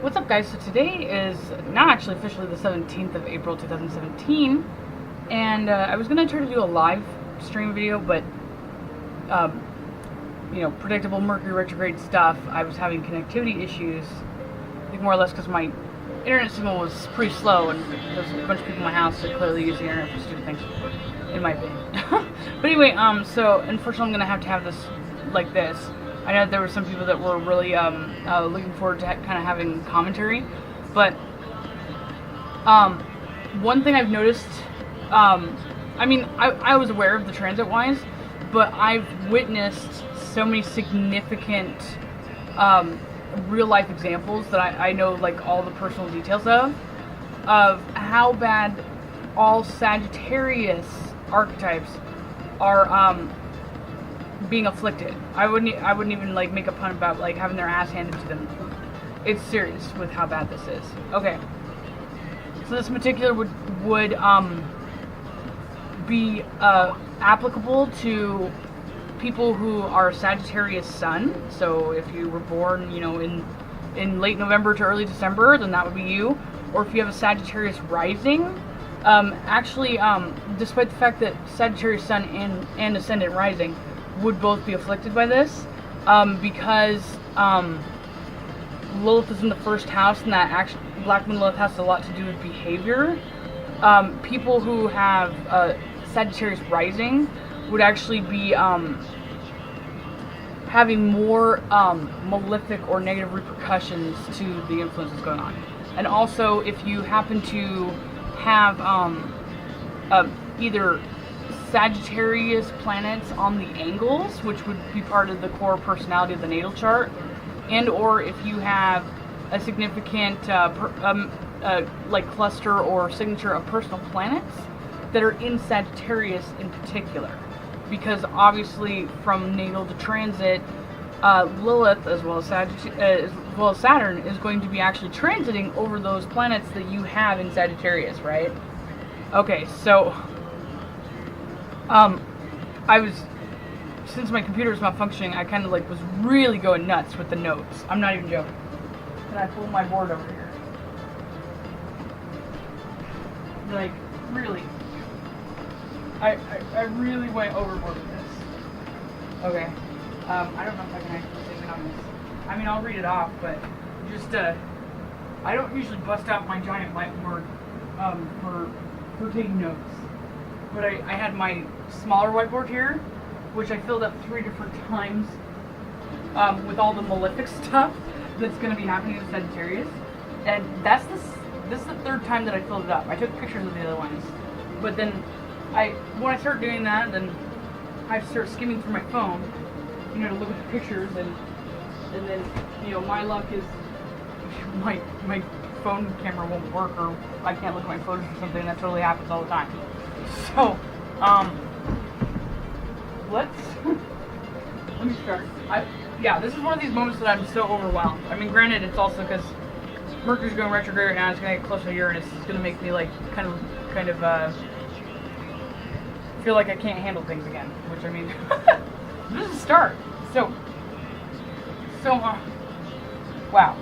What's up, guys? So today is now actually officially the 17th of April 2017, and I was gonna try to do a live stream video, but predictable Mercury retrograde stuff. I was having connectivity issues, I think more or less because my internet signal was pretty slow, and there's a bunch of people in my house that clearly use the internet for stupid things, in my opinion. But anyway, so unfortunately I'm gonna have this like this. I know there were some people that were really looking forward to kind of having commentary, but one thing I've noticed, I was aware of the transit-wise, but I've witnessed so many significant real-life examples that I know like all the personal details of how bad all Sagittarius archetypes are being afflicted. I wouldn't even like make a pun about like having their ass handed to them. It's serious with how bad this is. Okay, so this in particular would be applicable to people who are Sagittarius Sun. So if you were born, in late November to early December, then that would be you. Or if you have a Sagittarius rising. Despite the fact that Sagittarius Sun and Ascendant Rising would both be afflicted by this, because Lilith is in the first house, and that Black Moon Lilith has a lot to do with behavior. People who have Sagittarius rising would actually be having more malefic or negative repercussions to the influences going on. And also, if you happen to have either Sagittarius planets on the angles, which would be part of the core personality of the natal chart, and or if you have a significant like cluster or signature of personal planets that are in Sagittarius in particular, because obviously from natal to transit, Lilith as well as Saturn is going to be actually transiting over those planets that you have in Sagittarius, right? Okay, so since my computer was malfunctioning, I kind of like was really going nuts with the notes. I'm not even joking. Can I pull my board over here? Like, really. I really went overboard with this. Okay. I don't know if I can actually save it on this. I mean, I'll read it off, but just, I don't usually bust out my giant whiteboard for taking notes. But I had my smaller whiteboard here, which I filled up 3 different times with all the malefic stuff that's going to be happening in Sagittarius. And this is the 3rd time that I filled it up. I took pictures of the other ones. But then when I start doing that, then I start skimming through my phone, to look at the pictures, and then, my luck is my phone camera won't work, or I can't look at my photos or something. That totally happens all the time. So, let me start. This is one of these moments that I'm so overwhelmed. I mean, granted, it's also because Mercury's going retrograde right now. It's going to get closer to Uranus. It's going to make me like kind of feel like I can't handle things again. Which, I mean, this is a start. So, wow.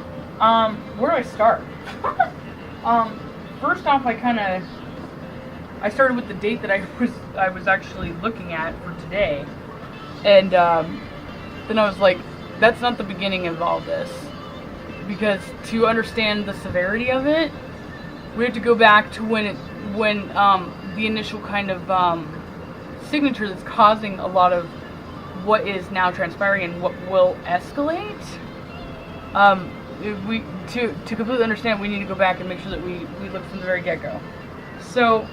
Where do I start? First off, I started with the date that I was actually looking at for today, and then I was like, that's not the beginning of all this, because to understand the severity of it, we have to go back to when the initial kind of signature that's causing a lot of what is now transpiring and what will escalate. To completely understand, we need to go back and make sure that we look from the very get-go. So,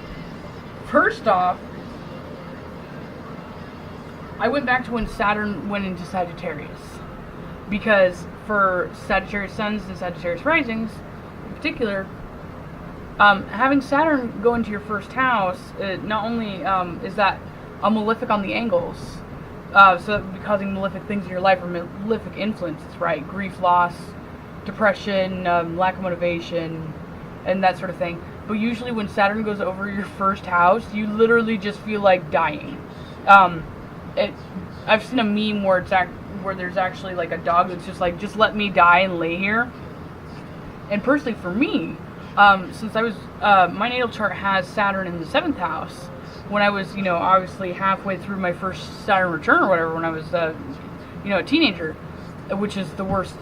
first off, I went back to when Saturn went into Sagittarius, because for Sagittarius Suns and Sagittarius Risings, in particular, having Saturn go into your first house, not only is that a malefic on the angles, so that would be causing malefic things in your life, or malefic influences, right? Grief, loss, depression, lack of motivation, and that sort of thing. But usually when Saturn goes over your first house, you literally just feel like dying. I've seen a meme where there's actually like a dog that's just like, just let me die and lay here. And personally for me, since I was, my natal chart has Saturn in the 7th house, when I was, obviously halfway through my first Saturn return or whatever, when I was, a teenager, which is the worst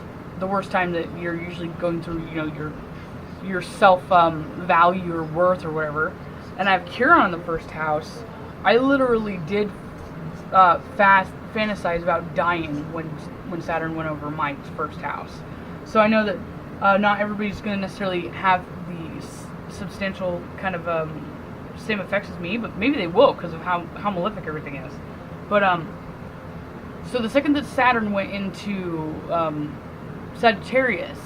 time that you're usually going through, your self, value or worth or whatever. And I have Chiron in the 1st house. I literally did, fantasize about dying when Saturn went over my 1st house. So I know that not everybody's going to necessarily have the substantial kind of same effects as me, but maybe they will because of how malefic everything is. But so the second that Saturn went into Sagittarius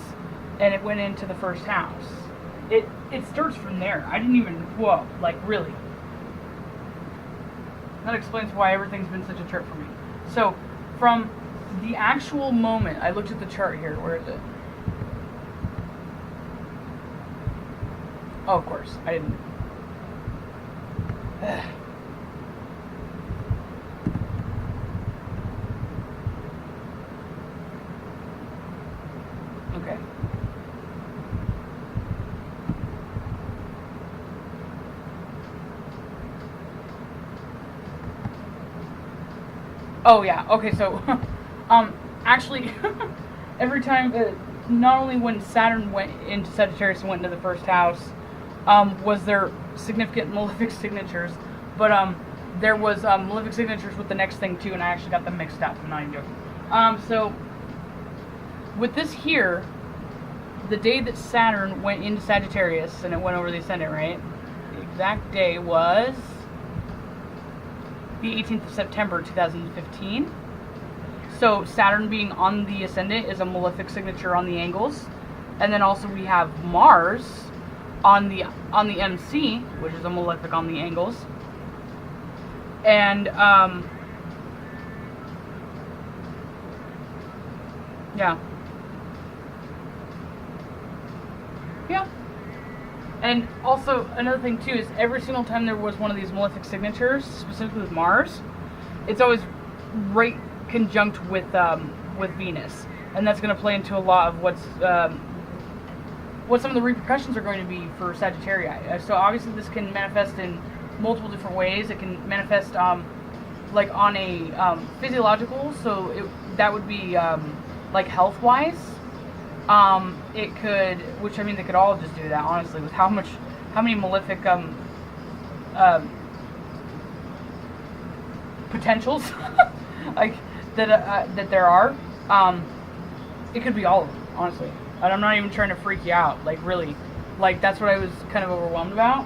and it went into the 1st house, it starts from there. I didn't even, really. That explains why everything's been such a trip for me. So from the actual moment, I looked at the chart here. Where is it? Oh, of course. I didn't. Okay. Oh yeah. Okay. So, actually, every time, not only when Saturn went into Sagittarius and went into the 1st house, was there significant malefic signatures, but there was malefic signatures with the next thing too, and I actually got them mixed up. I'm not even joking. So with this here, the day that Saturn went into Sagittarius and it went over the ascendant, right? The exact day was the 18th of September 2015. So Saturn being on the ascendant is a malefic signature on the angles, and then also we have Mars on the MC, which is a malefic on the angles, and yeah. And also another thing too is every single time there was one of these malefic signatures, specifically with Mars, it's always right conjunct with Venus, and that's going to play into a lot of what some of the repercussions are going to be for Sagittarii. So obviously this can manifest in multiple different ways. It can manifest like on a physiological, so that would be like health-wise. It could, which I mean they could all just do that honestly, with how many malefic potentials like that there are. It could be all of them, honestly. And I'm not even trying to freak you out, like really. Like that's what I was kind of overwhelmed about.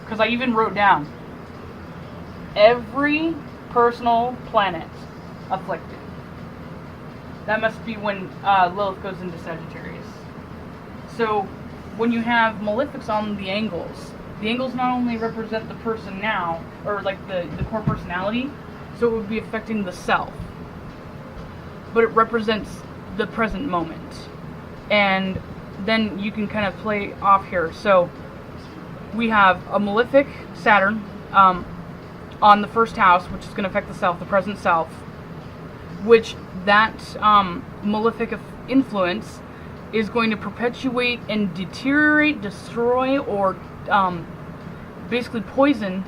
Because I even wrote down every personal planet afflicted. That must be when Lilith goes into Sagittarius. So when you have malefics on the angles not only represent the person now, or like the core personality, so it would be affecting the self, but it represents the present moment. And then you can kind of play off here. So we have a malefic Saturn on the 1st house, which is going to affect the self, the present self, which that malefic influence is going to perpetuate and deteriorate, destroy, or basically poison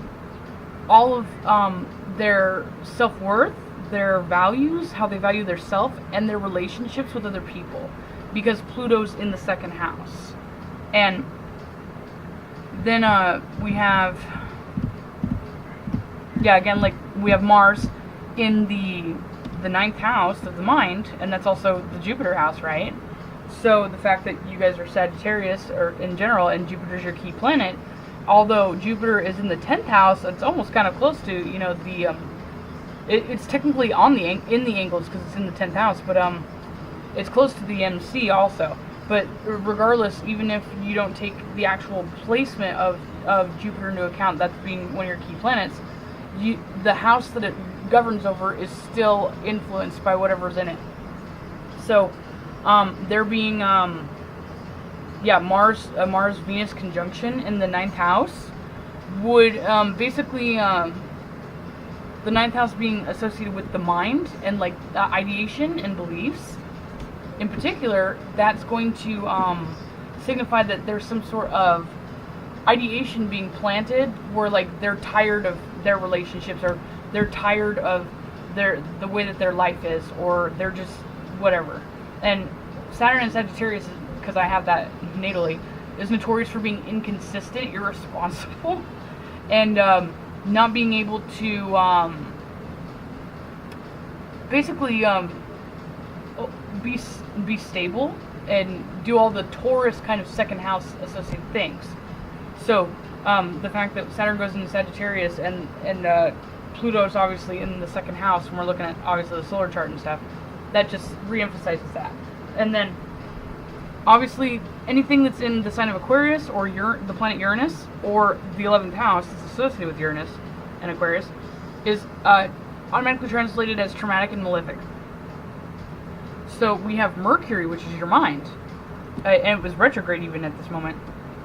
all of their self-worth, their values, how they value their self, and their relationships with other people, because Pluto's in the 2nd house. And then we have, again, like we have Mars in the 9th house of the mind, and that's also the Jupiter house, right? So the fact that you guys are Sagittarius, or in general, and Jupiter's your key planet, although Jupiter is in the 10th house, it's almost kind of close to, the it's technically in the angles because it's in the 10th house, but it's close to the MC also. But regardless, even if you don't take the actual placement of Jupiter into account, that's being one of your key planets, the house that it governs over is still influenced by whatever's in it. So there being Mars-Venus conjunction in the 9th house would basically the 9th house being associated with the mind and like ideation and beliefs, in particular, that's going to signify that there's some sort of ideation being planted where like they're tired of their relationships, or they're tired of the way that their life is, or they're just whatever. And Saturn in Sagittarius, because I have that natally, is notorious for being inconsistent, irresponsible, and not being able to basically be stable and do all the Taurus kind of second house associated things. So the fact that Saturn goes into Sagittarius and Pluto is obviously in the second house when we're looking at obviously the solar chart and stuff, that just reemphasizes that. And then obviously anything that's in the sign of Aquarius, or the planet Uranus, or the 11th house that's associated with Uranus and Aquarius, is automatically translated as traumatic and malefic. So we have Mercury, which is your mind, and it was retrograde even at this moment,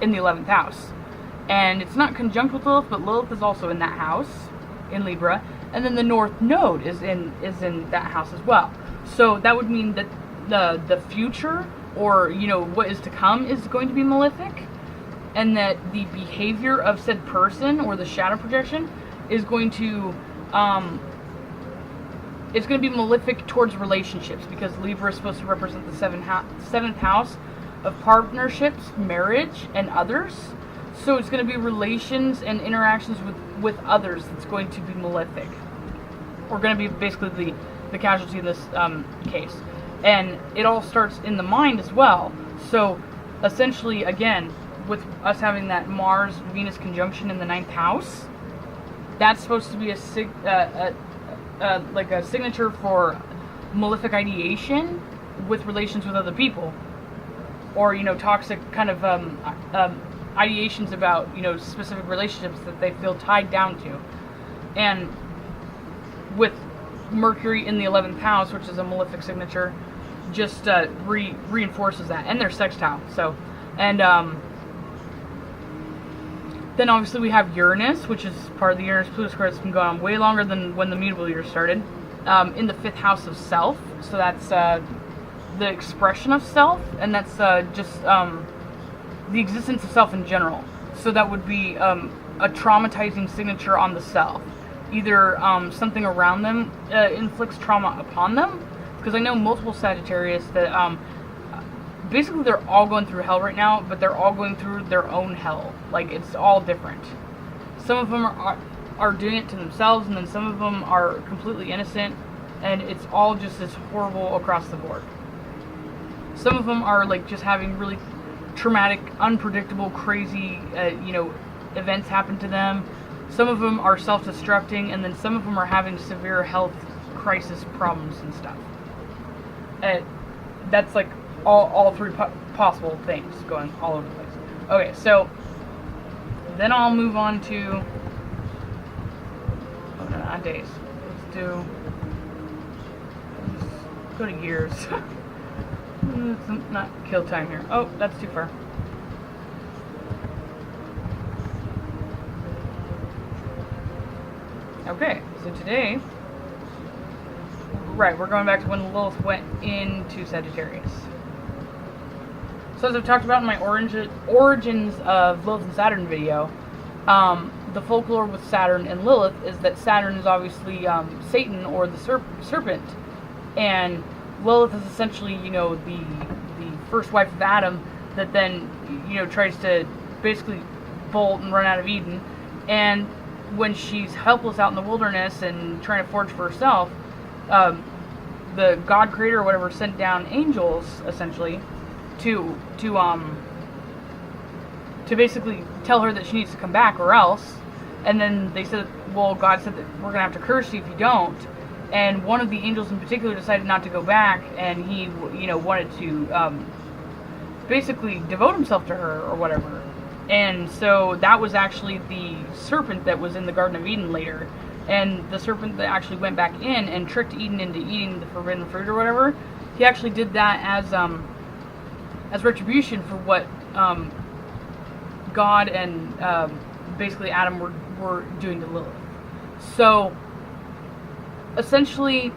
in the 11th house. And it's not conjunct with Lilith, but Lilith is also in that house, in Libra, and then the North Node is in that house as well. So that would mean that the future, or what is to come, is going to be malefic, and that the behavior of said person, or the shadow projection, is going to it's going to be malefic towards relationships, because Libra is supposed to represent the seventh house of partnerships, marriage, and others. So it's going to be relations and interactions with others that's going to be malefic, or going to be basically the casualty in this case. And it all starts in the mind as well. So essentially, again, with us having that Mars-Venus conjunction in the 9th house, that's supposed to be like a signature for malefic ideation with relations with other people, or toxic kind of ideations about specific relationships that they feel tied down to. And with Mercury in the 11th house, which is a malefic signature, just reinforces that, and they're sextile. So, and then obviously we have Uranus, which is part of the Uranus-Pluto square that's been going on way longer than when the mutable year started, in the 5th house of self. So that's the expression of self, and that's just the existence of self in general. So that would be a traumatizing signature on the self. Either something around them inflicts trauma upon them, because I know multiple Sagittarius that basically they're all going through hell right now, but they're all going through their own hell. Like, it's all different. Some of them are doing it to themselves, and then some of them are completely innocent, and it's all just as horrible across the board. Some of them are like just having really traumatic, unpredictable, crazy, events happen to them. Some of them are self-destructing, and then some of them are having severe health crisis problems and stuff. And that's like all three possible things going all over the place. Okay, so then I'll move on to not days. Let's go to years. Let's not kill time here. Oh, that's too far. Okay, so today, right, we're going back to when Lilith went into Sagittarius. So as I've talked about in my origins of Lilith and Saturn video, the folklore with Saturn and Lilith is that Saturn is obviously Satan, or the serpent, and Lilith is essentially, the first wife of Adam that then, tries to basically bolt and run out of Eden. And when she's helpless out in the wilderness and trying to forge for herself, the God creator or whatever sent down angels, essentially, to basically tell her that she needs to come back or else. And then they said, well, God said that we're going to have to curse you if you don't. And one of the angels in particular decided not to go back, and he, wanted to basically devote himself to her or whatever. And so that was actually the serpent that was in the Garden of Eden later. And the serpent that actually went back in and tricked Eden into eating the forbidden fruit or whatever, he actually did that as retribution for what God and basically Adam were doing to Lilith. So essentially,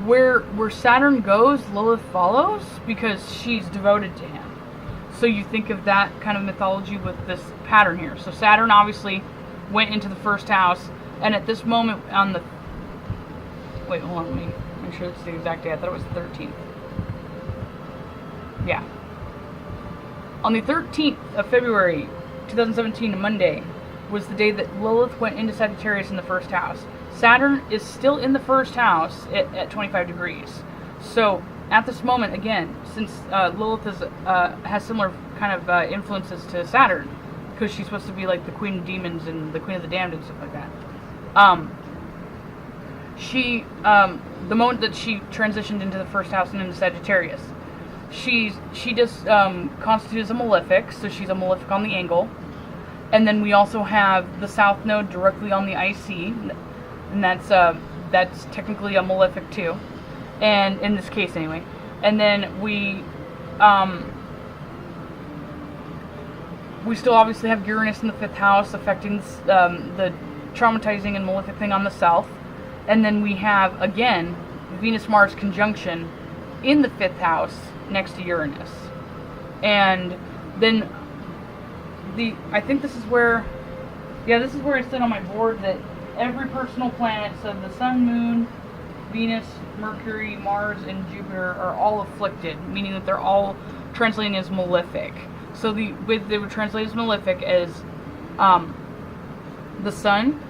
where Saturn goes, Lilith follows because she's devoted to him. So you think of that kind of mythology with this pattern here. So Saturn obviously went into the first house, and at this moment on the... Wait, hold on, let me make sure it's the exact day. I thought it was the 13th. Yeah. On the 13th of February, 2017, Monday, was the day that Lilith went into Sagittarius in the first house. Saturn is still in the first house at 25 degrees. So at this moment, again, since Lilith has similar kind of influences to Saturn, because she's supposed to be like the queen of demons and the queen of the damned and stuff like that. The moment that she transitioned into the first house and into Sagittarius, she does constitute as a malefic, so she's a malefic on the angle. And then we also have the south node directly on the IC, and that's technically a malefic too, and in this case anyway. And then we still obviously have Uranus in the 5th house affecting the traumatizing and malefic thing on the south. And then we have, again, Venus-Mars conjunction in the 5th house next to Uranus. And then I think this is where I said on my board that every personal planet, so the Sun, Moon, Venus, Mercury, Mars, and Jupiter are all afflicted, meaning that they're all translating as malefic. So they would translate as malefic as the Sun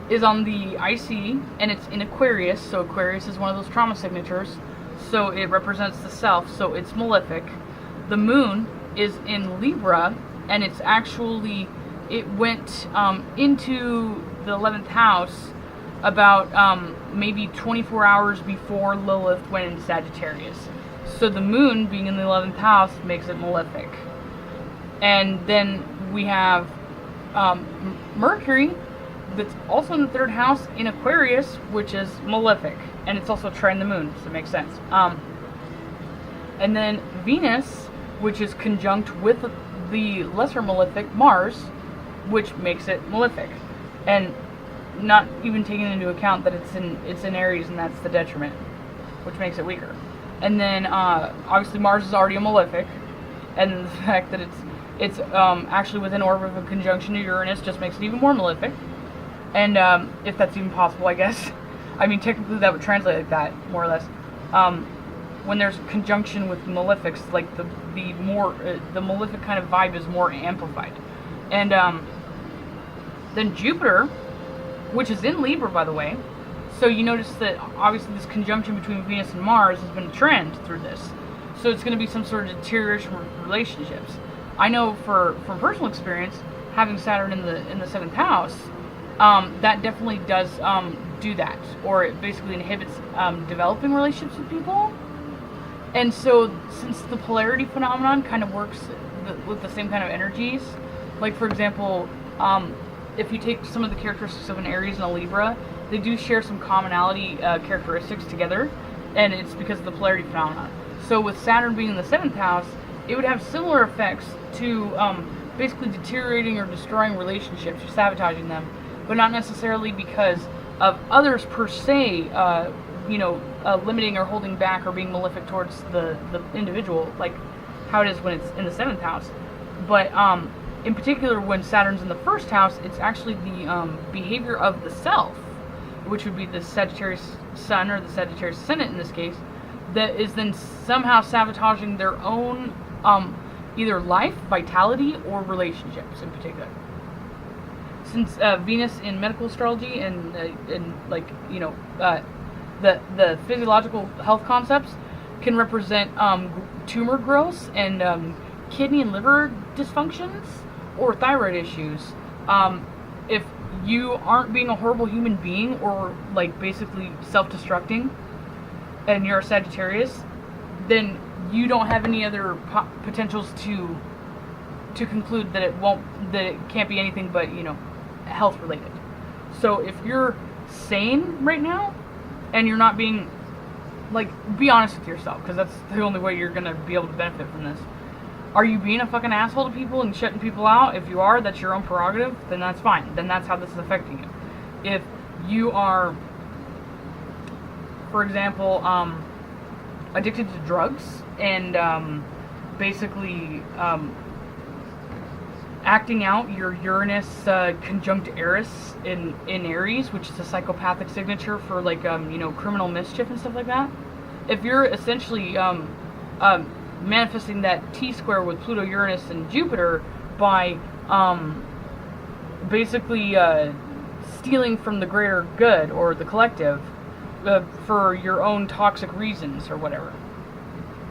is on the IC, and it's in Aquarius, so Aquarius is one of those trauma signatures, so it represents the self, so it's malefic. The Moon is in Libra, and it's actually, it went into the 11th house about maybe 24 hours before Lilith went into Sagittarius. So the Moon being in the 11th house makes it malefic. And then we have Mercury, that's also in the 3rd house in Aquarius, which is malefic. And it's also trine the Moon, so it makes sense. And then Venus, which is conjunct with the lesser malefic, Mars, which makes it malefic. And not even taking into account that it's in Aries, and that's the detriment, which makes it weaker. And then obviously Mars is already a malefic, and the fact that it's actually within orbit of a conjunction to Uranus just makes it even more malefic. And if that's even possible, I guess. I mean, technically that would translate like that, more or less. When there's conjunction with malefics, like the malefic kind of vibe is more amplified. And then Jupiter, which is in Libra, by the way. So you notice that obviously this conjunction between Venus and Mars has been a trend through this. So it's going to be some sort of deterioration of relationships. I know from personal experience, having Saturn in the 7th house, that definitely does do that, or it basically inhibits developing relationships with people. And so since the polarity phenomenon kind of works with the same kind of energies, like for example, if you take some of the characteristics of an Aries and a Libra, they do share some commonality characteristics together, and it's because of the polarity phenomenon. So with Saturn being in the 7th house, it would have similar effects to basically deteriorating or destroying relationships, or sabotaging them, but not necessarily because of others per se, limiting or holding back or being malefic towards the individual, like how it is when it's in the 7th house. But in particular, when Saturn's in the 1st house, it's actually the behavior of the self, which would be the Sagittarius Sun or the Sagittarius Ascendant in this case, that is then somehow sabotaging their own either life, vitality, or relationships in particular. Since Venus in medical astrology and the physiological health concepts can represent tumor growths and kidney and liver dysfunctions or thyroid issues. If you aren't being a horrible human being or like basically self-destructing and you're a Sagittarius, then you don't have any other potentials to conclude that it can't be anything but health related. So if you're sane right now and you're not being be honest with yourself, because that's the only way you're gonna be able to benefit from this. Are you being a fucking asshole to people and shutting people out? If you are, that's your own prerogative, then that's fine. Then that's how this is affecting you. If you are for example, addicted to drugs and basically acting out your Uranus conjunct Eris in Aries, which is a psychopathic signature for like criminal mischief and stuff like that. If you're essentially manifesting that T-square with Pluto, Uranus, and Jupiter by basically stealing from the greater good or the collective for your own toxic reasons or whatever,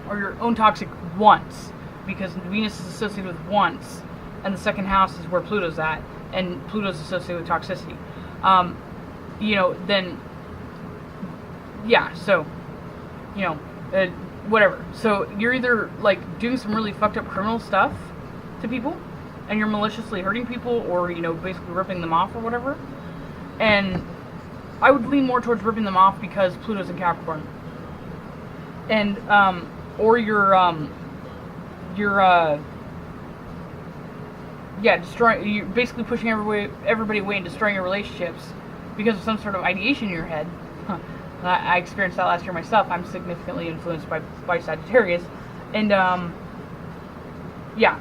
or your own toxic wants, because Venus is associated with wants, and the second house is where Pluto's at, and Pluto's associated with toxicity. Then yeah, so whatever. So you're either like doing some really fucked up criminal stuff to people, and you're maliciously hurting people, or basically ripping them off or whatever. And I would lean more towards ripping them off because Pluto's in Capricorn. And or you're destroying. You're basically pushing everybody away and destroying your relationships because of some sort of ideation in your head. I experienced that last year myself. I'm significantly influenced by Sagittarius, and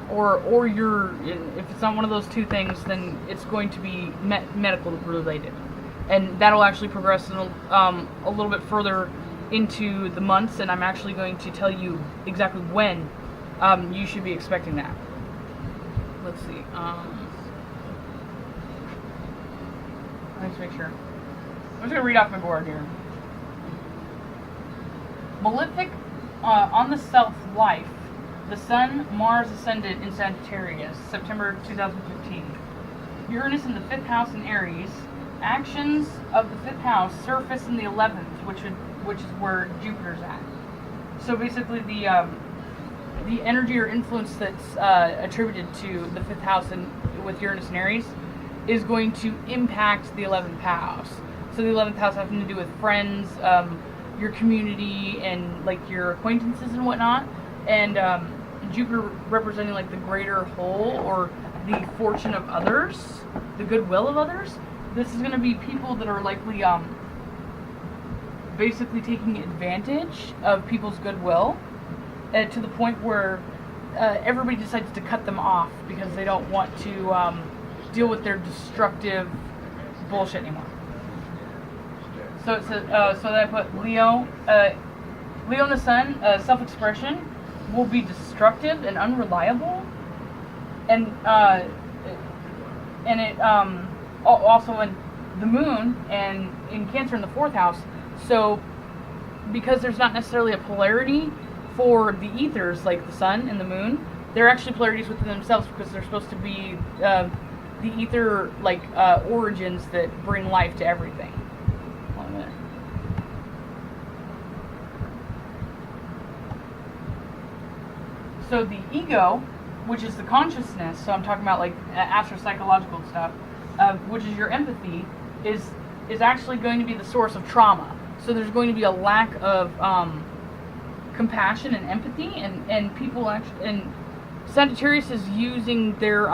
or you're, if it's not one of those two things, then it's going to be medical related, and that'll actually progress in a little bit further into the months, and I'm actually going to tell you exactly when you should be expecting that. Let's see. Let's make sure. I'm just gonna read off my board here. Malefic on the self-life. The Sun, Mars ascendant in Sagittarius, September 2015. Uranus in the 5th house in Aries. Actions of the 5th house surface in the 11th, which is where Jupiter's at. So basically, the energy or influence that's attributed to the 5th house with Uranus and Aries is going to impact the 11th house. So the 11th house having to do with friends, your community, and like your acquaintances and whatnot, and Jupiter representing like the greater whole, or the fortune of others, the goodwill of others. This is going to be people that are likely basically taking advantage of people's goodwill to the point where everybody decides to cut them off because they don't want to deal with their destructive bullshit anymore. So it says, so that I put Leo in the Sun, self-expression will be destructive and unreliable, and it also in the Moon and in Cancer in the 4th house. So because there's not necessarily a polarity for the ethers like the Sun and the Moon, they're actually polarities within themselves because they're supposed to be the ether like origins that bring life to everything. Hold on a minute. So the ego, which is the consciousness, so I'm talking about like astropsychological stuff, which is your empathy, is actually going to be the source of trauma. So there's going to be a lack of compassion and empathy, and people actually, and Sagittarius is using their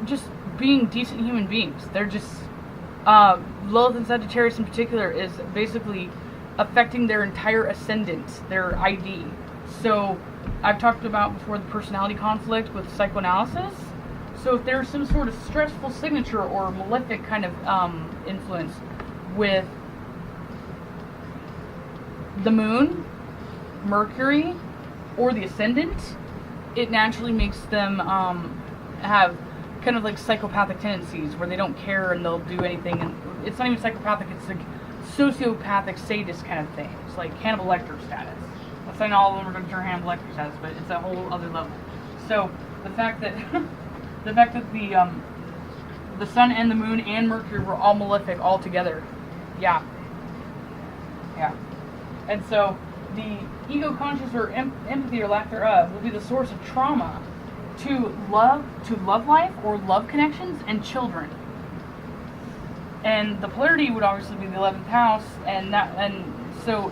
just being decent human beings. They're just Lilith and Sagittarius in particular is basically affecting their entire ascendant, their ID. So I've talked about before the personality conflict with psychoanalysis. So if there's some sort of stressful signature or malefic kind of influence with the Moon, Mercury, or the ascendant, it naturally makes them have kind of like psychopathic tendencies where they don't care and they'll do anything. And it's not even psychopathic, it's like sociopathic sadist kind of thing. It's like Hannibal Lecter status. I'm saying all of them are going to turn Hannibal Lecter status, but it's a whole other level. So the fact that the Sun and the Moon and Mercury were all malefic all together, yeah. And so the ego conscious or empathy or lack thereof will be the source of trauma to love life or love connections and children. And the polarity would obviously be the 11th house, and so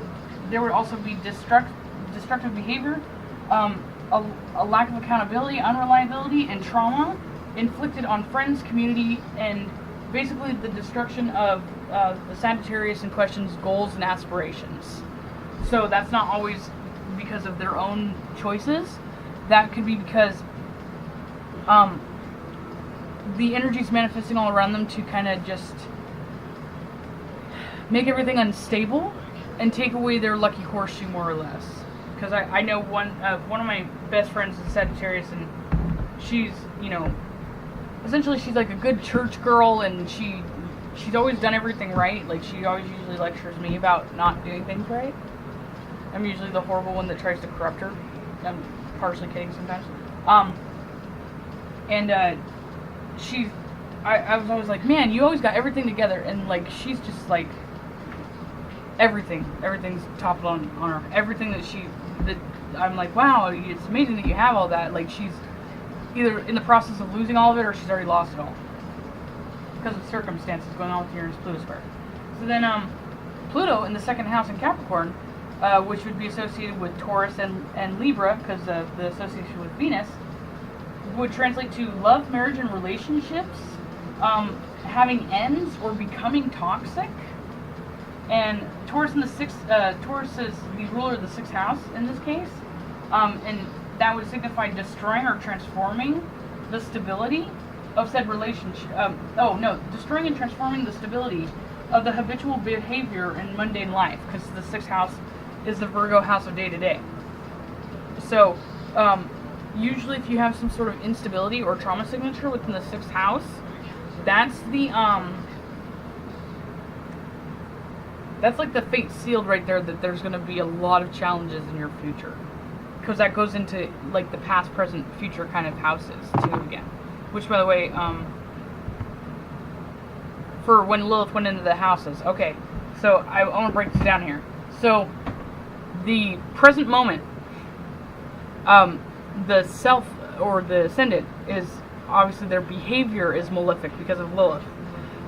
there would also be destructive behavior, a lack of accountability, unreliability, and trauma inflicted on friends, community, and basically the destruction of the Sagittarius in question's goals and aspirations. So that's not always because of their own choices. That could be because the energy's manifesting all around them to kind of just make everything unstable and take away their lucky horseshoe, more or less. Because I know one of my best friends is Sagittarius, and she's, you know, essentially she's like a good church girl, and she's always done everything right. Like, she always usually lectures me about not doing things right. I'm usually the horrible one that tries to corrupt her. I'm partially kidding sometimes. I was always like, man, you always got everything together, and like, she's just like, everything's toppled on her. Everything that I'm like, wow, it's amazing that you have all that. Like, she's either in the process of losing all of it, or she's already lost it all because of circumstances going on with Uranus Pluto square. So then Pluto in the second house in Capricorn, which would be associated with Taurus and Libra because of the association with Venus, would translate to love, marriage, and relationships having ends or becoming toxic. And Taurus in the Taurus is the ruler of the sixth house in this case, and that would signify destroying or transforming the stability of said relationship. Destroying and transforming the stability of the habitual behavior in mundane life, because the sixth house is the Virgo house of day to day. So, usually, if you have some sort of instability or trauma signature within the sixth house, that's the that's like the fate sealed right there, that there's going to be a lot of challenges in your future. Because that goes into like the past, present, future kind of houses too again. Which, by the way, for when Lilith went into the houses. Okay, so I want to break this down here. So, the present moment, the self or the ascendant is obviously, their behavior is malefic because of Lilith.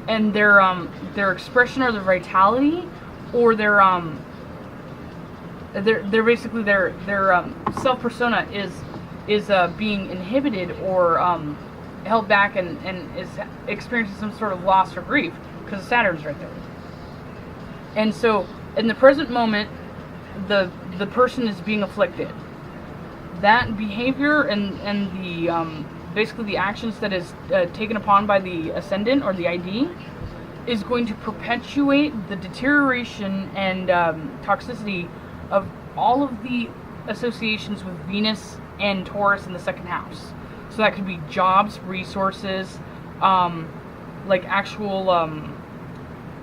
And their expression or their vitality, or their basically their self persona is being inhibited or held back and is experiencing some sort of loss or grief because Saturn's right there. And so in the present moment, the person is being afflicted. That behavior and the basically the actions that is taken upon by the ascendant or the ID is going to perpetuate the deterioration and toxicity of all of the associations with Venus and Taurus in the second house. So that could be jobs, resources, like actual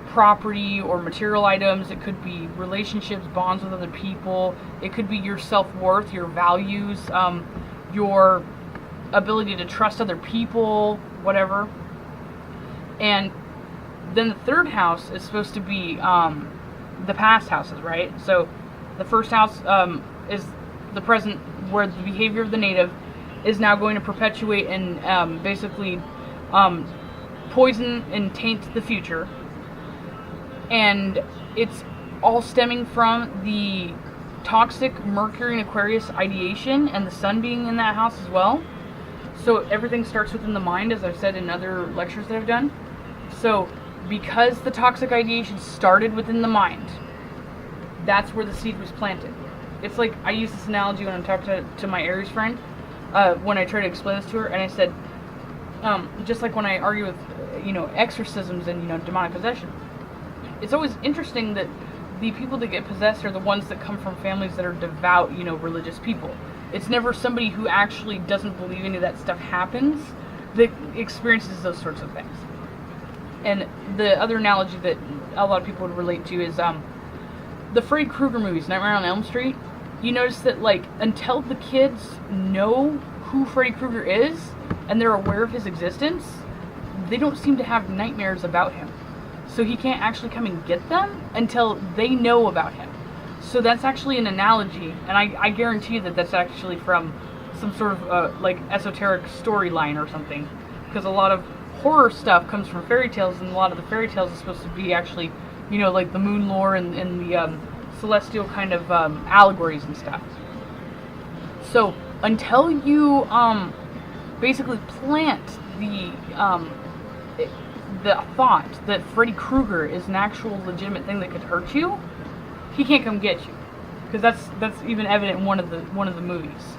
property or material items. It could be relationships, bonds with other people. It could be your self-worth, your values, your ability to trust other people, whatever. And then the third house is supposed to be the past houses, right? So the first house is the present, where the behavior of the native is now going to perpetuate and basically poison and taint the future. And it's all stemming from the toxic Mercury and Aquarius ideation, and the sun being in that house as well. So everything starts within the mind, as I've said in other lectures that I've done. So because the toxic ideation started within the mind, that's where the seed was planted. It's like, I use this analogy when I'm talking to my Aries friend, when I try to explain this to her, and I said, just like when I argue with, exorcisms and, demonic possession, it's always interesting that the people that get possessed are the ones that come from families that are devout, religious people. It's never somebody who actually doesn't believe any of that stuff happens that experiences those sorts of things. And the other analogy that a lot of people would relate to is the Freddy Krueger movies, Nightmare on Elm Street. You notice that, until the kids know who Freddy Krueger is and they're aware of his existence, they don't seem to have nightmares about him. So he can't actually come and get them until they know about him. So that's actually an analogy, and I guarantee that that's actually from some sort of esoteric storyline or something, because a lot of horror stuff comes from fairy tales, and a lot of the fairy tales are supposed to be actually, like the moon lore and the celestial kind of allegories and stuff. So until you basically plant the the thought that Freddy Krueger is an actual legitimate thing that could hurt you, he can't come get you, because that's even evident in one of the movies,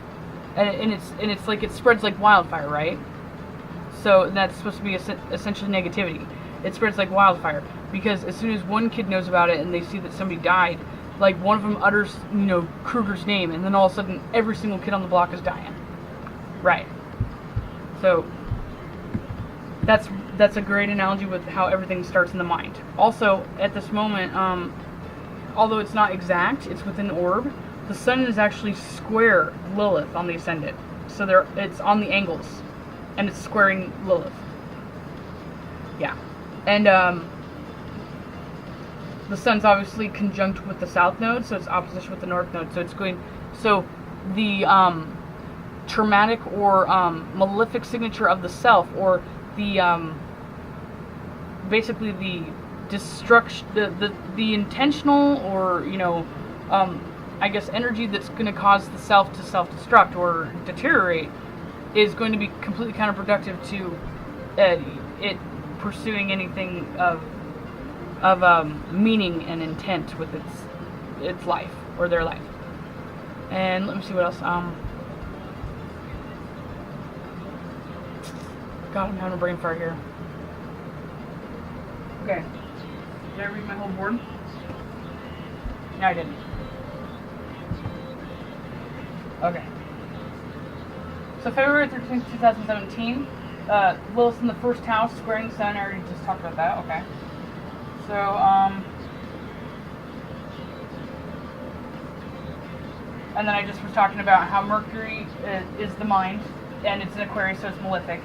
and it's like it spreads like wildfire, right? So that's supposed to be essentially negativity. It spreads like wildfire because as soon as one kid knows about it and they see that somebody died, like one of them utters, Krueger's name, and then all of a sudden every single kid on the block is dying. Right. So that's a great analogy with how everything starts in the mind. Also, at this moment, although it's not exact, it's within the orb, the sun is actually square Lilith on the ascendant. So it's on the angles, and it's squaring Lilith. Yeah. And the sun's obviously conjunct with the south node, so it's opposition with the north node. So the traumatic or malefic signature of the self, or the basically the destruction, the intentional, or I guess energy that's going to cause the self to self-destruct or deteriorate, is going to be completely counterproductive to it pursuing anything of meaning and intent with its life, or their life. And let me see what else. God, I'm having a brain fart here. Okay. Did I read my whole board? No, I didn't. Okay. So February 13th, 2017, Lilith in the first house, squaring the sun. I already just talked about that. Okay. So, and then I just was talking about how Mercury is the mind, and it's in Aquarius, so it's malefic.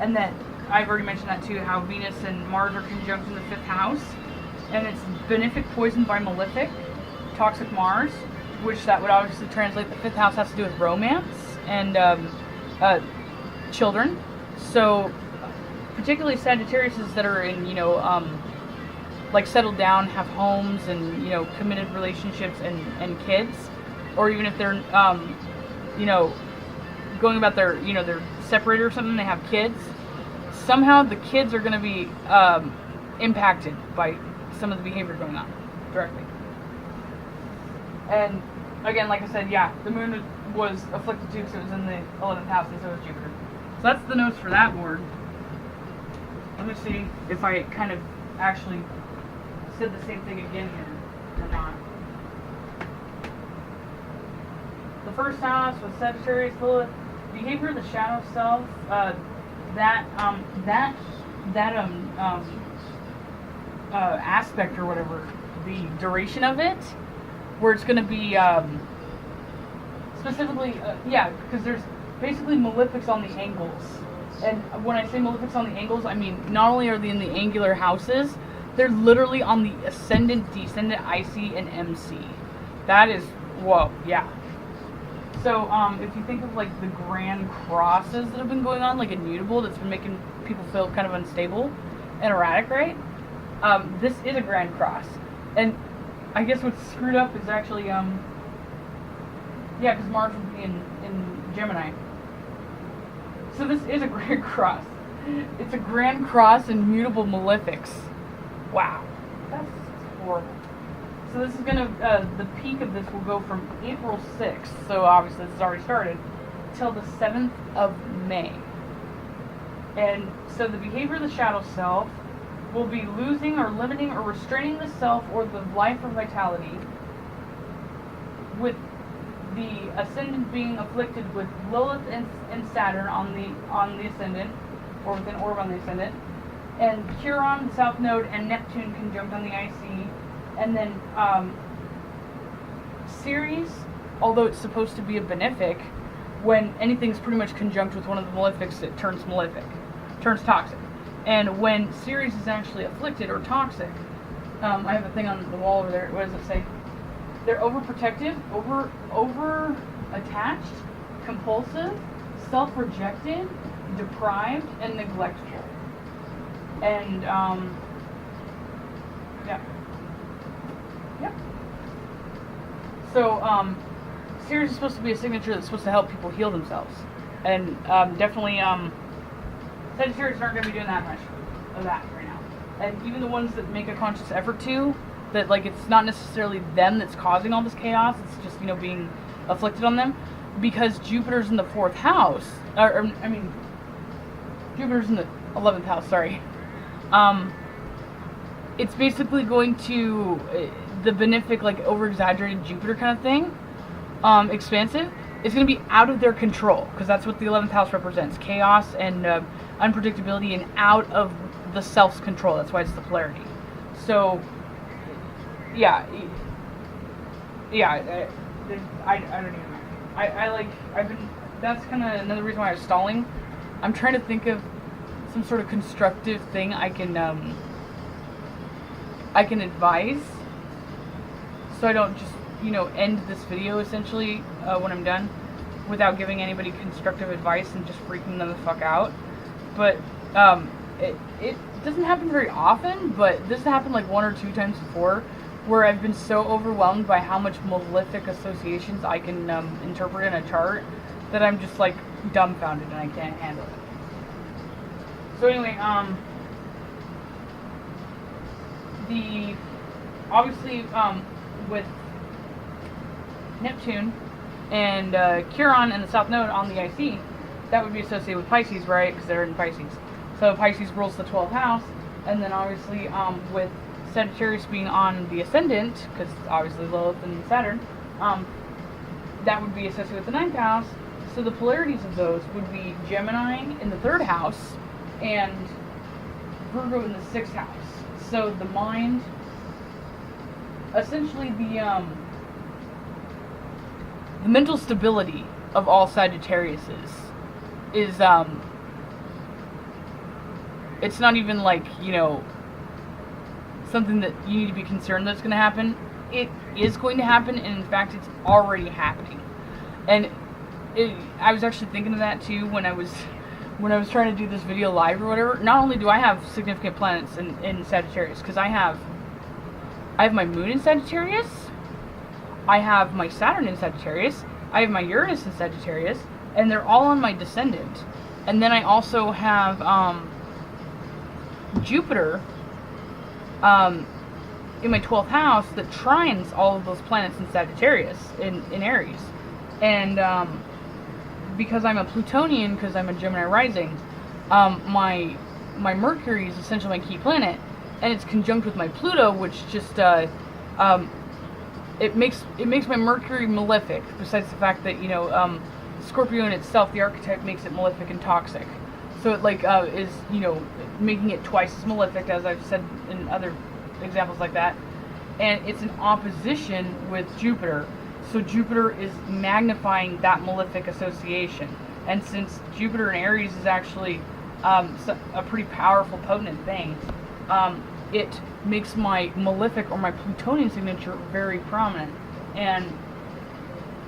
And then I've already mentioned that too, how Venus and Mars are conjunct in the 5th house, and it's benefic poisoned by malefic, toxic Mars, which that would obviously translate. The 5th house has to do with romance and children. So particularly Sagittariuses that are in, like settled down, have homes and, committed relationships and kids, or even if they're, going about their, they're separated or something, they have kids, somehow the kids are going to be impacted by some of the behavior going on directly. And again, like I said, yeah, the moon was afflicted too, because it was in the 11th house, and so was Jupiter. So that's the notes for that board. Let me see if I kind of actually said the same thing again here or not. The first house was Sagittarius, Lilith, behavior of the shadow self. Aspect or whatever, the duration of it, where it's going to be specifically, because there's basically malefics on the angles. And when I say malefics on the angles, I mean not only are they in the angular houses, they're literally on the ascendant, descendant, IC, and MC. That is, whoa, yeah. So, if you think of like the grand crosses that have been going on, like immutable, that's been making people feel kind of unstable and erratic, right? This is a grand cross. And I guess what's screwed up is actually, because Mars would be in Gemini. So this is a grand cross. It's a grand cross in mutable malefics. Wow. That's horrible. So this is going to, the peak of this will go from April 6th, so obviously this has already started, till the 7th of May. And so the behavior of the shadow self will be losing or limiting or restraining the self or the life or vitality, with the ascendant being afflicted with Lilith and Saturn on the ascendant, or with an orb on the ascendant, and Chiron, the south node, and Neptune conjunct on the IC. And then Ceres, although it's supposed to be a benefic, when anything's pretty much conjunct with one of the malefics, it turns malefic, turns toxic. And when Ceres is actually afflicted or toxic, I have a thing on the wall over there. What does it say? They're overprotective, over attached, compulsive, self-rejected, deprived, and neglectful. And yeah. Yep. So, Ceres is supposed to be a signature that's supposed to help people heal themselves. And definitely, Sagittarius aren't going to be doing that much of that right now. and even the ones that make a conscious effort to, that like it's not necessarily them that's causing all this chaos, it's just, you know, being afflicted on them, because Jupiter's in the 4th house, Jupiter's in the 11th house, sorry. It's basically going to, the benefic, like over-exaggerated Jupiter kind of thing, expansive, is going to be out of their control, because that's what the 11th house represents, chaos and unpredictability, and out of the self's control. That's why it's the polarity. So, yeah, I don't even know. I've been, that's kind of another reason why I was stalling. I'm trying to think of some sort of constructive thing I can advise, so I don't just, you know, end this video essentially when I'm done without giving anybody constructive advice and just freaking them the fuck out. But it doesn't happen very often, but this has happened like 1 or 2 times before, where I've been so overwhelmed by how much malefic associations I can interpret in a chart that I'm just like dumbfounded and I can't handle it. So anyway, obviously with Neptune and Chiron and the South Node on the IC, that would be associated with Pisces, right? Because they're in Pisces. So Pisces rules the 12th house, and then obviously with Sagittarius being on the ascendant, because obviously Lilith and Saturn, that would be associated with the 9th house. So the polarities of those would be Gemini in the 3rd house and Virgo in the 6th house. So the mind, essentially the mental stability of all Sagittariuses is it's not even like, you know, something that you need to be concerned that's going to happen. It is going to happen, and in fact it's already happening. And I was actually thinking of that too when I was trying to do this video live or whatever. Not only do I have significant planets in Sagittarius, because I have my moon in Sagittarius, I have my Saturn in Sagittarius, I have my Uranus in Sagittarius, and they're all on my descendant. And then I also have Jupiter in my 12th house that trines all of those planets in Sagittarius, in Aries. And because I'm a Plutonian, because I'm a Gemini rising, my Mercury is essentially my key planet, and it's conjunct with my Pluto, which just it makes my Mercury malefic. Besides the fact that, you know, Scorpio in itself, the archetype, makes it malefic and toxic. So it like is, you know, making it twice as malefic, as I've said in other examples like that. And it's in opposition with Jupiter. So Jupiter is magnifying that malefic association. And since Jupiter in Aries is actually a pretty powerful, potent thing, it makes my malefic or my Plutonian signature very prominent. And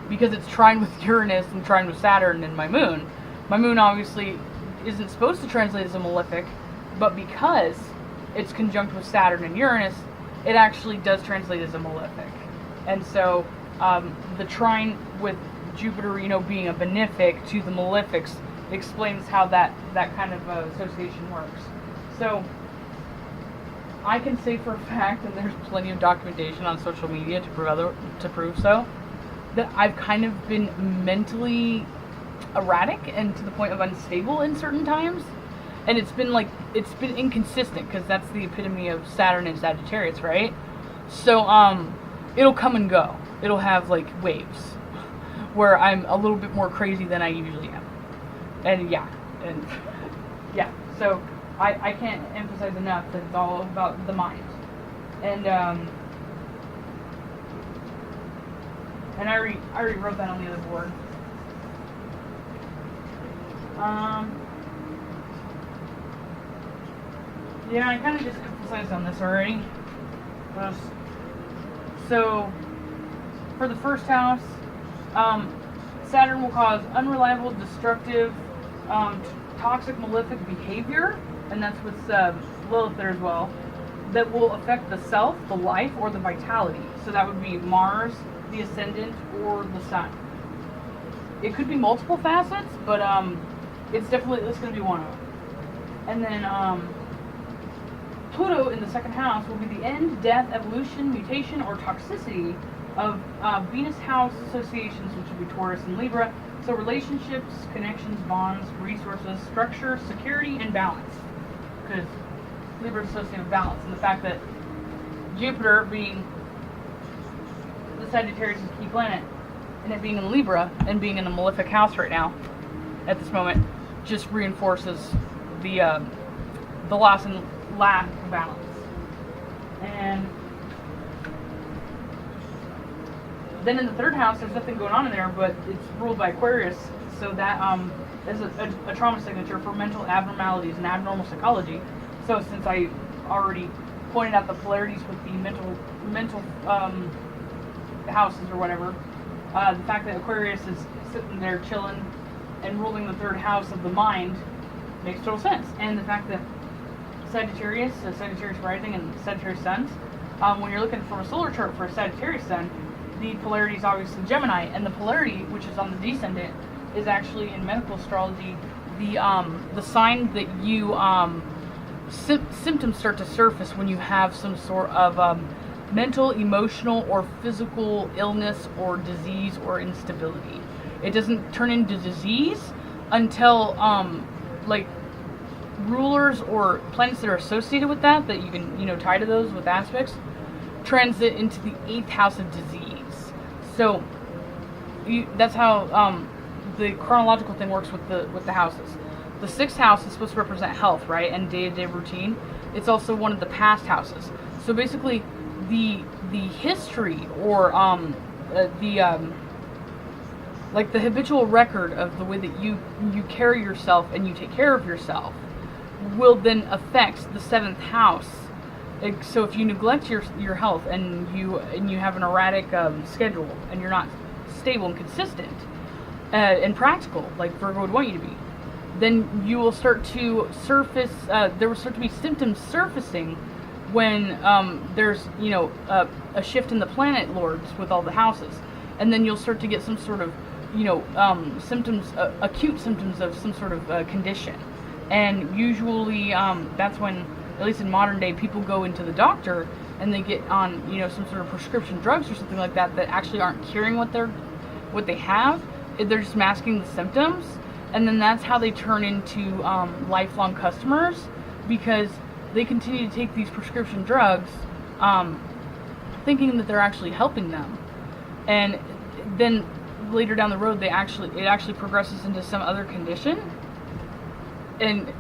because it's trine with Uranus and trine with Saturn and my moon obviously isn't supposed to translate as a malefic, but because it's conjunct with Saturn and Uranus, it actually does translate as a malefic. And so the trine with Jupiter, you know, being a benefic to the malefics explains how that kind of association works. So I can say for a fact, and there's plenty of documentation on social media to prove so, that I've kind of been mentally erratic and to the point of unstable in certain times. And it's been inconsistent, because that's the epitome of Saturn and Sagittarius, right? So it'll come and go. It'll have like waves where I'm a little bit more crazy than I usually am. And yeah, so I can't emphasize enough that it's all about the mind. And I already wrote that on the other board. Yeah, I kind of just emphasized on this already. So, for the 1st house, Saturn will cause unreliable, destructive, toxic, malefic behavior, and that's with Lilith there as well, that will affect the self, the life, or the vitality. So that would be Mars, the ascendant, or the sun. It could be multiple facets, but it's going to be one of them. And then Pluto in the second house will be the end, death, evolution, mutation, or toxicity of Venus house associations, which would be Taurus and Libra. So relationships, connections, bonds, resources, structure, security, and balance. Because Libra is associated with balance, and the fact that Jupiter being the Sagittarius' key planet, and it being in Libra and being in a malefic house right now, at this moment, just reinforces the loss and lack of balance. And then in the third house, there's nothing going on in there, but it's ruled by Aquarius, so that is a trauma signature for mental abnormalities and abnormal psychology. So since I already pointed out the polarities with the mental houses or whatever, the fact that Aquarius is sitting there chilling and ruling the third house of the mind makes total sense. And the fact that Sagittarius rising and Sagittarius suns, when you're looking for a solar chart for a Sagittarius sun, the polarity is obviously Gemini, and the polarity, which is on the descendant, is actually in medical astrology the sign that you symptoms start to surface when you have some sort of mental, emotional, or physical illness or disease or instability. It doesn't turn into disease until like rulers or planets that are associated with that you can tie to those with aspects transit into the 8th house of disease. So that's how the chronological thing works with the houses. The 6th house is supposed to represent health, right, and day-to-day routine. It's also one of the past houses. So basically, the history or like the habitual record of the way that you carry yourself and you take care of yourself will then affect the 7th house. So if you neglect your health and you have an erratic schedule and you're not stable and consistent and practical like Virgo would want you to be, then you will start to surface. There will start to be symptoms surfacing when there's a shift in the planet lords with all the houses, and then you'll start to get some sort of symptoms, acute symptoms of some sort of condition, and usually that's when, at least in modern day, people go into the doctor and they get on some sort of prescription drugs or something like that actually aren't curing what they have. They're just masking the symptoms. And then that's how they turn into lifelong customers, because they continue to take these prescription drugs thinking that they're actually helping them. And then later down the road, it actually progresses into some other condition. And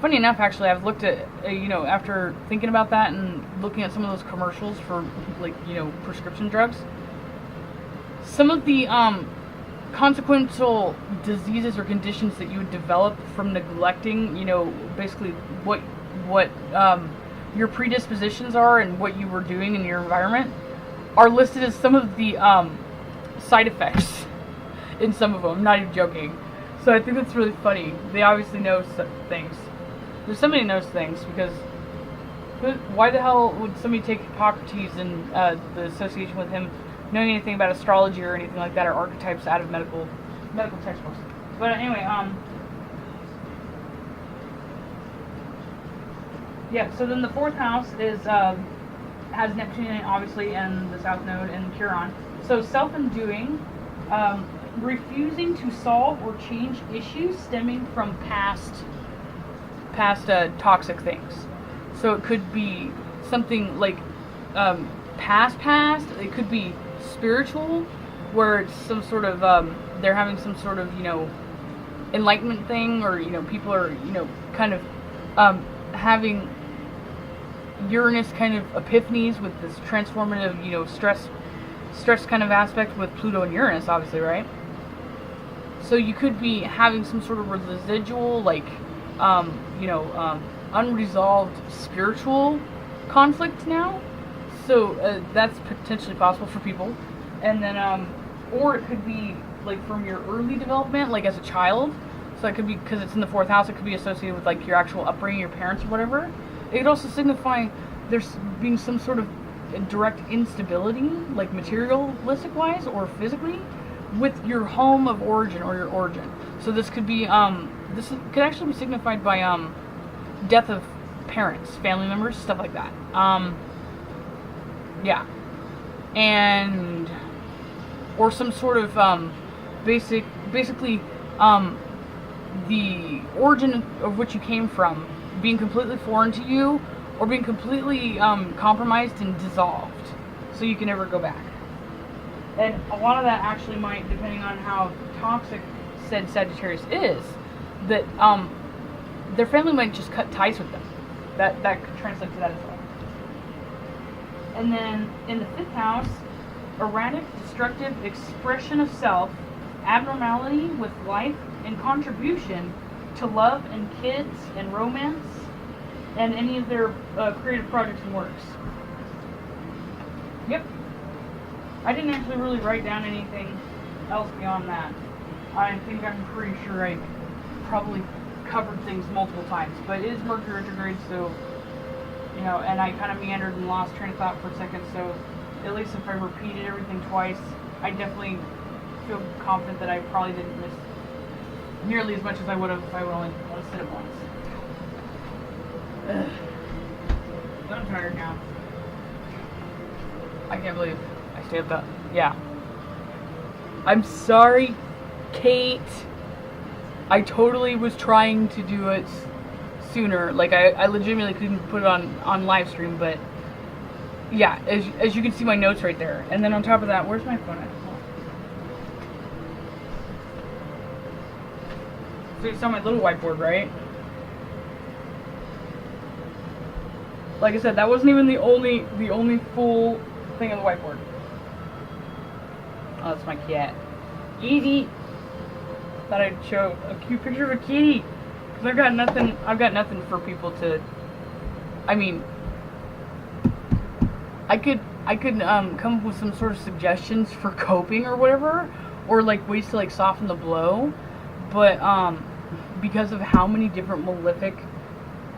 funny enough, actually, I've looked at, after thinking about that and looking at some of those commercials for, prescription drugs, some of the consequential diseases or conditions that you would develop from neglecting, basically what your predispositions are and what you were doing in your environment are listed as some of the side effects in some of them. I'm not even joking. So I think that's really funny. They obviously know things. There's somebody who knows things, because why the hell would somebody take Hippocrates and the association with him knowing anything about astrology or anything like that, or archetypes out of medical textbooks? But anyway, yeah. So then the 4th house has Neptune in it, obviously, and the South Node and Chiron. So self-undoing, refusing to solve or change issues stemming from past toxic things. So it could be something like past. It could be spiritual, where it's some sort of they're having some sort of enlightenment thing, or people are kind of having Uranus kind of epiphanies with this transformative stress kind of aspect with Pluto and Uranus, obviously, right? So you could be having some sort of residual unresolved spiritual conflict now. So that's potentially possible for people. And then, or it could be like from your early development, like as a child. So it could be, because it's in the 4th house, it could be associated with like your actual upbringing, your parents or whatever. It could also signify there's being some sort of direct instability, like materialistic wise or physically, with your home of origin or your origin. So this could be, this could actually be signified by death of parents, family members, stuff like that. Yeah. And, or some sort of, basically, the origin of which you came from being completely foreign to you, or being completely, compromised and dissolved, so you can never go back. And a lot of that actually might, depending on how toxic said Sagittarius is, that, their family might just cut ties with them. That could translate to that as well. And then in the 5th house, erratic, destructive expression of self, abnormality with life, and contribution to love and kids and romance, and any of their creative projects and works. Yep. I didn't actually really write down anything else beyond that. I think I'm pretty sure I probably covered things multiple times, but it is Mercury retrograde, so, you know, and I kind of meandered and lost train of thought for a second, so at least if I repeated everything twice, I definitely feel confident that I probably didn't miss nearly as much as I would have if I would only said it once. Ugh. But I'm tired now. I can't believe I stayed up. Yeah. I'm sorry, Kate. I totally was trying to do it sooner. Like, I legitimately couldn't put it on live stream, but yeah, as you can see my notes right there. And then on top of that, where's my phone at? So you saw my little whiteboard, right? Like I said, that wasn't even the only full thing on the whiteboard. Oh, that's my cat. Easy. Thought I'd show a cute picture of a kitty, because I've got nothing for people to. I mean, I could come up with some sort of suggestions for coping or whatever, or like ways to like soften the blow, but because of how many different malefic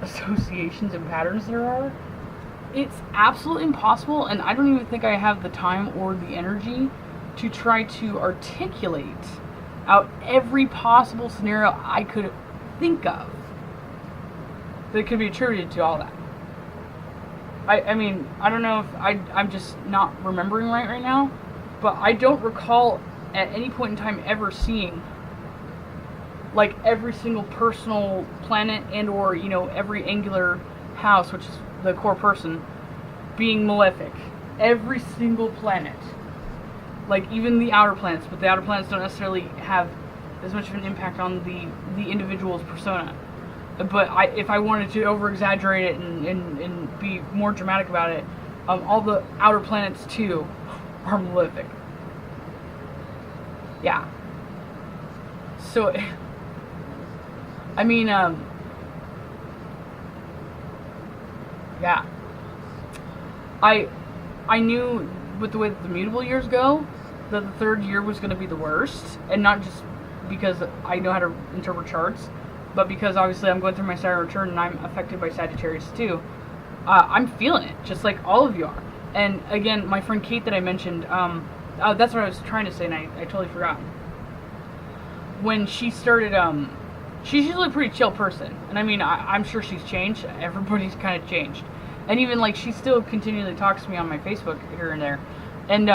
associations and patterns there are, it's absolutely impossible, and I don't even think I have the time or the energy to try to articulate out every possible scenario I could think of that could be attributed to all that. I mean, I don't know if I'm just not remembering right now, but I don't recall at any point in time ever seeing like every single personal planet and or, you know, every angular house, which is the core person, being malefic. Every single planet. Like, even the outer planets, but the outer planets don't necessarily have as much of an impact on the individual's persona. But if I wanted to over-exaggerate it and be more dramatic about it, all the outer planets, too, are malefic. Yeah. So, I mean, yeah. I knew with the way that the mutable years go, that the 3rd year was going to be the worst, and not just because I know how to interpret charts, but because obviously I'm going through my Saturn return and I'm affected by Sagittarius too. I'm feeling it, just like all of you are. And again, my friend Kate that I mentioned, that's what I was trying to say, and I totally forgot. When she started, she's usually a pretty chill person, and I mean, I'm sure she's changed. Everybody's kind of changed. And even, like, she still continually talks to me on my Facebook here and there. And,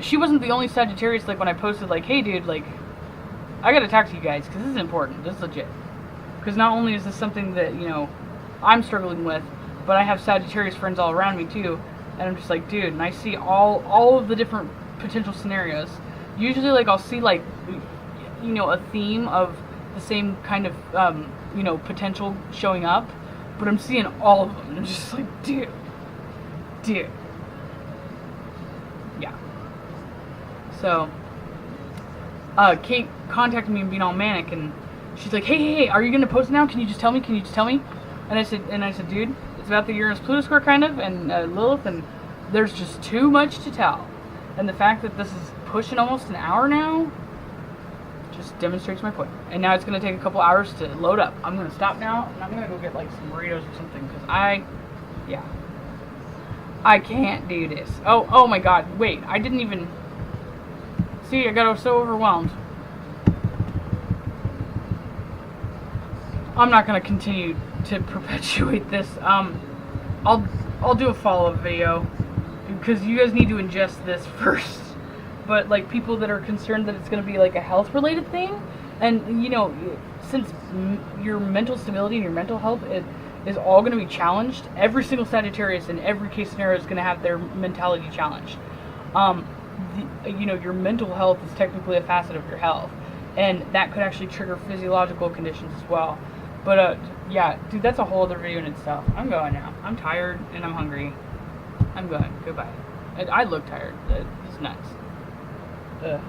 she wasn't the only Sagittarius, like, when I posted, like, hey, dude, like, I gotta talk to you guys, because this is important. This is legit. Because not only is this something that, you know, I'm struggling with, but I have Sagittarius friends all around me, too. And I'm just like, dude, and I see all of the different potential scenarios. Usually, like, I'll see, like, you know, a theme of the same kind of, you know, potential showing up. But I'm seeing all of them. And I'm just like, dude. Yeah. So, Kate contacted me and being all manic, and she's like, hey, are you gonna post now? Can you just tell me? And I said, dude, it's about the Uranus-Pluto square kind of, and Lilith, and there's just too much to tell. And the fact that this is pushing almost an hour now just demonstrates my point. And now it's going to take a couple hours to load up. I'm going to stop now, and I'm going to go get, like, some burritos or something, because I can't do this. Oh my god, wait, I didn't even, see, I got so overwhelmed. I'm not going to continue to perpetuate this, I'll do a follow-up video, because you guys need to ingest this first. But like people that are concerned that it's going to be like a health-related thing, and you know, since your mental stability and your mental health is all going to be challenged, every single Sagittarius in every case scenario is going to have their mentality challenged. You know, your mental health is technically a facet of your health, and that could actually trigger physiological conditions as well. But yeah, dude, that's a whole other video in itself. I'm going now. I'm tired and I'm hungry. I'm going. Goodbye. I look tired. It's nuts. Ugh.